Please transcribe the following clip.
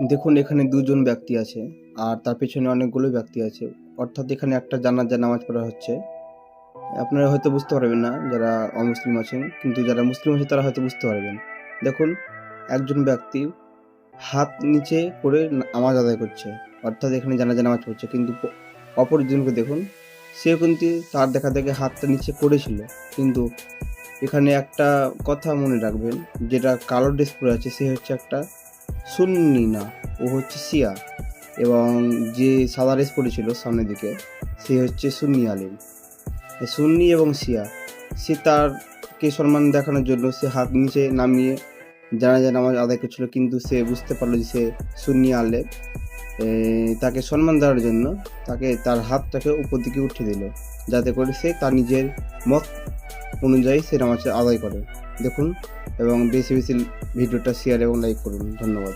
দেখুন এখানে ২ জন ব্যক্তি আছে আর তার পেছনে অনেকগুলো ব্যক্তি আছে। অর্থাৎ এখানে একটা জানাজার নামাজ পড়া হচ্ছে। আপনারা হয়তো বুঝতে পারবেন না যারা অমুসলিম আছেন, কিন্তু যারা মুসলিম আছে তারা হয়তো বুঝতে পারবেন। দেখুন একজন ব্যক্তি হাত নিচে করে নামাজ আদায় করছে। অর্থাৎ এখানে জানাজা নামাজ পড়ছে। কিন্তু অপরজনকে দেখুন, সেও কিন্তু তার দেখা-দেখি হাতটা নিচে করেছিল। কিন্তু এখানে একটা কথা মনে রাখবেন, যেটা কালো ড্রেস পরে আছে সে হচ্ছে একটা সুন্নি না, ও হচ্ছে শিয়া। এবং যে সাদা ড্রেস পরেছিল সামনের দিকে সে হচ্ছে সুন্নি আলিম। সুন্নি এবং শিয়া, সে তারকে সম্মান দেখানোর জন্য সে হাত নিচে নামিয়ে জানাজা নামাজ আদায় করছিল। কিন্তু সে বুঝতে পারলো যে সে সুন্নি আলেম, তাকে সম্মান দেওয়ার জন্য তাকে তার হাতটাকে উপর দিকে উঠিয়ে দিল, যাতে করে সে তার নিজের মত অনুযায়ী সে নামাজ আদায় করে। দেখুন এবং বেশি বেশি ভিডিওটা শেয়ার এবং লাইক করুন। ধন্যবাদ।